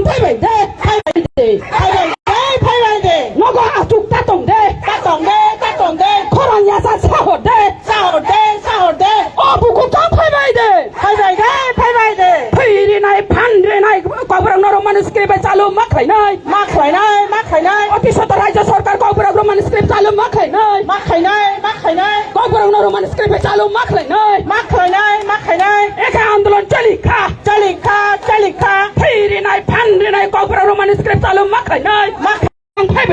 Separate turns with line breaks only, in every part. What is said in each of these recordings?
phai bài đề nó có áo trục ta tổng đề khoran nhà xã hội đề ô bu cũng trong phai bài đề phi đi này pan đi này কবরং Roman script চালু মা খাই নাই অতি সত রাজ্য সরকার কবরং Roman script চালু মা খাই নাই কবরং রোমান স্ক্রিপ্ট চালু মা খাই নাই একা আন্দোলন চালিখা ফিরি নাই ফান রে নাই কবরং রোমান স্ক্রিপ্ট চালু মা খাই নাই phai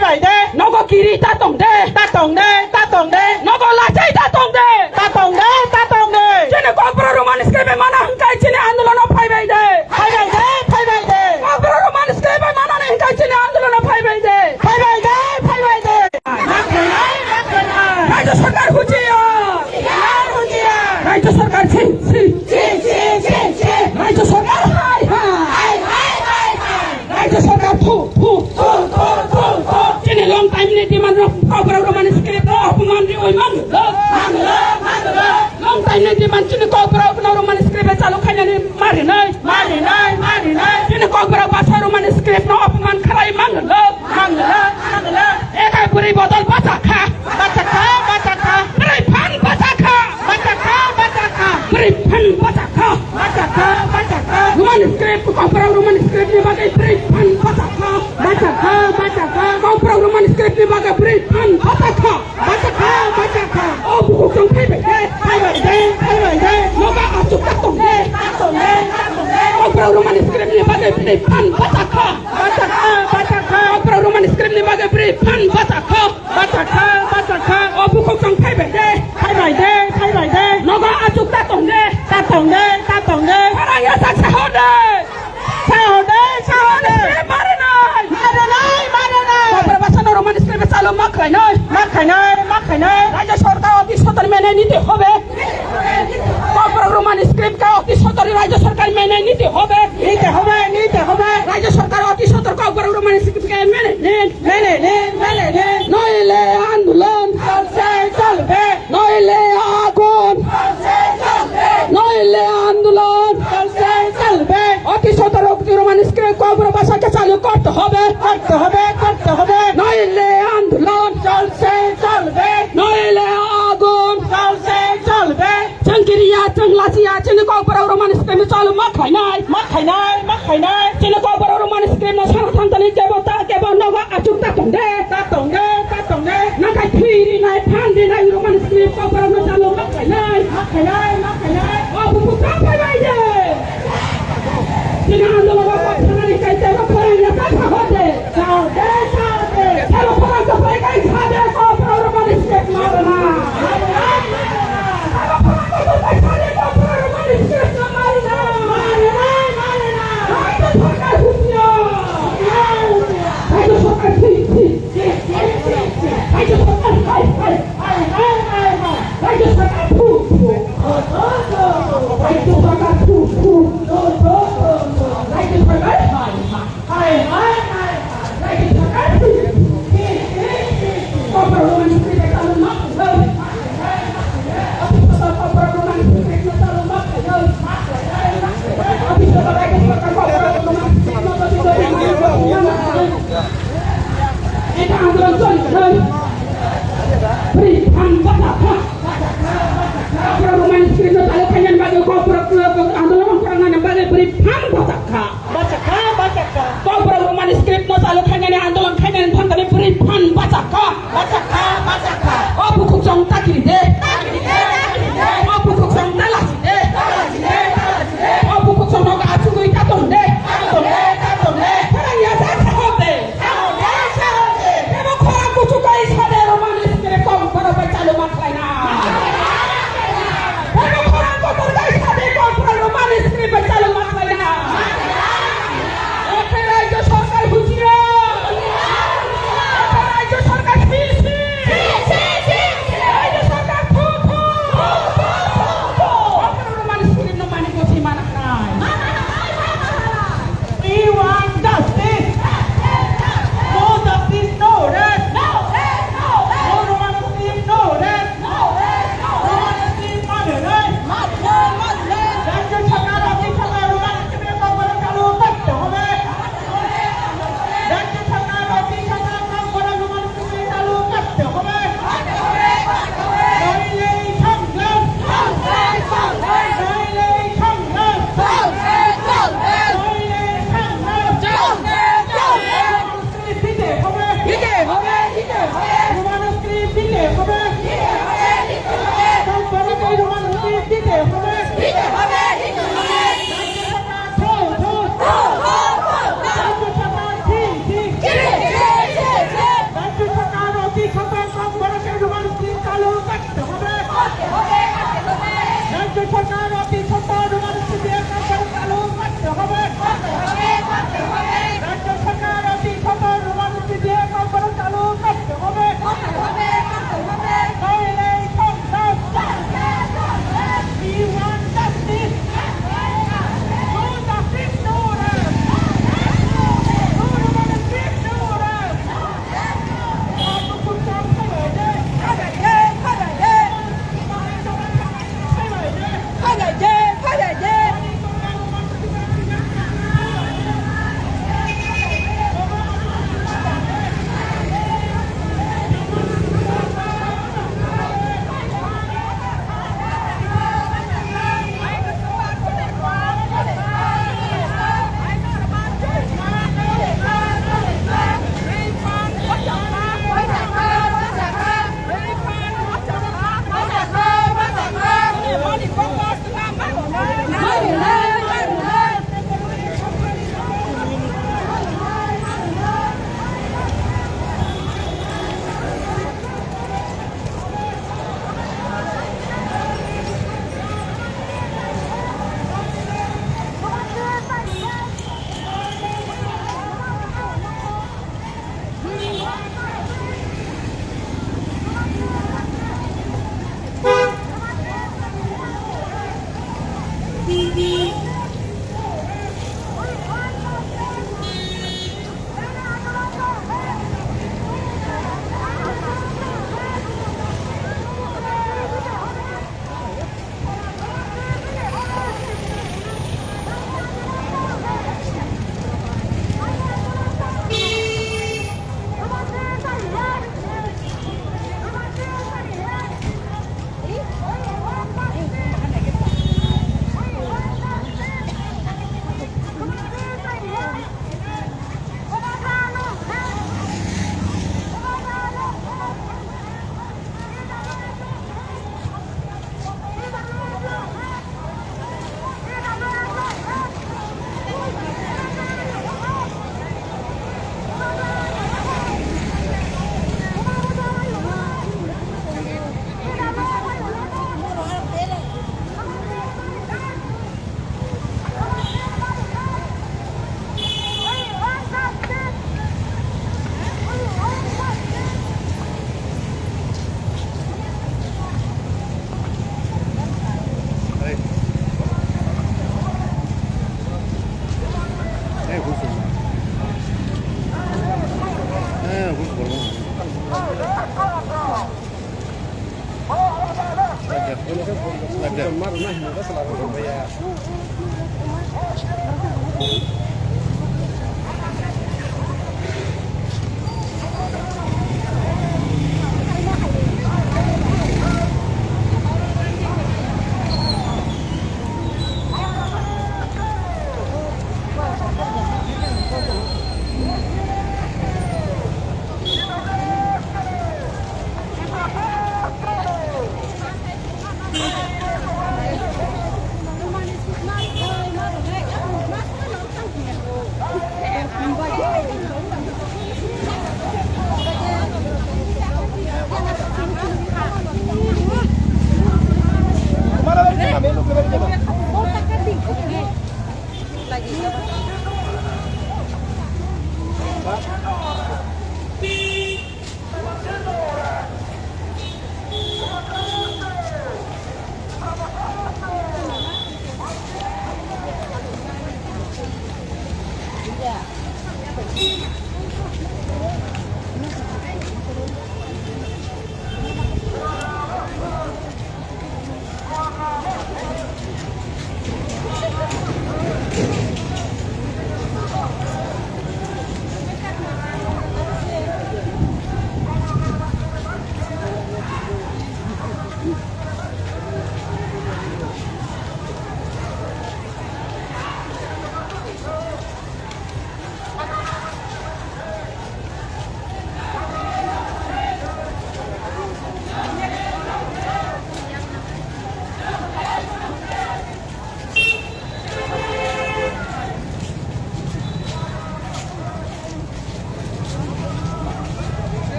bài đê nó có kỳ đi ta tổng đê nó có là chạy ta tổng đê cho nên có pro roman script mà nó không cái trên आंदोलन phai bài đê có pro roman script mà nó không cái trên आंदोलन phai bài đê রাজ্য সরকার হুঁচিয়া রাজ্য সরকার রাজ্য সরকার রাজ্য সরকার long time ni demand kobra roman script অপমান রে ওই মান long time ni demand চিনি কবরা roman script চালু খাইনি মারি নাই চিনি কবরা ভাষা roman script অপমান খারাই মাংলা একাই পুরি বদল বাঁচা খা রিফান বাঁচা খা roman script kobra roman script ni bagai Rifan বাঁচা খা kobra roman script ni bagai Rifan বাঁচা খা ও বুক song phai bài đê nó ba asup ta tổng đê kobra roman script ni bagai Rifan বাঁচা খা kobra roman script ni bagai Rifan বাঁচা খা ও বুক song phai bài đê nó ba asup ta tổng đê orang ya saksa hode mare nai kobra bahasa roman script চালু মা খাই নাই রাজ্য সরকার অতি সত্বর মেনে নিতে হবে কবরা roman script কা অতি সত্বর রাজ্য সরকার মেনে নিতে হবে রাজ্য সরকার অতি সত্বর কবরা roman script কে মেনে নিন নইলে আন্দোলন চলবে নইলে আগুন নইলে আন্দোলন চলবে অতি সত্বর roman script কবরা ভাষাকে চালু করতে হবে নইলে আন্দোলন চলবে নইলে আগুন চলবে চংকিরিয়া চংলাচিয়া চিনি কবরা roman script চালু মা খাই নাই চিনি কবরা roman script না সারা থানতানি দেবতা কেবল নগা আচুক তা তংদে না কাই ফিরি নাই ফান দি নাই roman script কবরা না চালু মা খাই নাই ও বুকু কা phai bài đê চিনি আন্দোলন পাঠানি কাইতে না পড়ে না কথা হতে চাও দে চলো পড়া তো পাই কাই খাবে কবরা roman script মারনা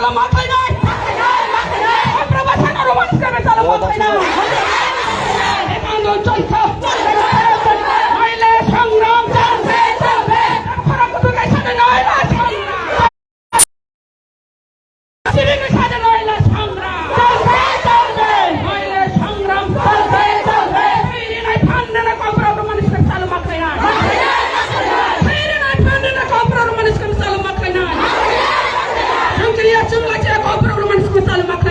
চালু মাথায় নাই প্রবাসন রোমান্স করে চালু মাথায় নাই আন্দোলন চলছে নইলে সংগ্রাম চলবে চলবে খরকুতুকে সাথে নইলে সংগ্রাম সিভিকের সাথে নইলে সংগ্রাম চলবে চলবে নইলে সংগ্রাম চলবে চলবে ফিরে নাই ঠান্ডা না কবর রোমান্স করে চালু মাথায় নাই ফিরে নাই ঠান্ডা না কবর রোমান্স করে চালু মাথায় নাই সংক্রিয়া চুমলা চে কবর রোমান্স করে চালু মাথায়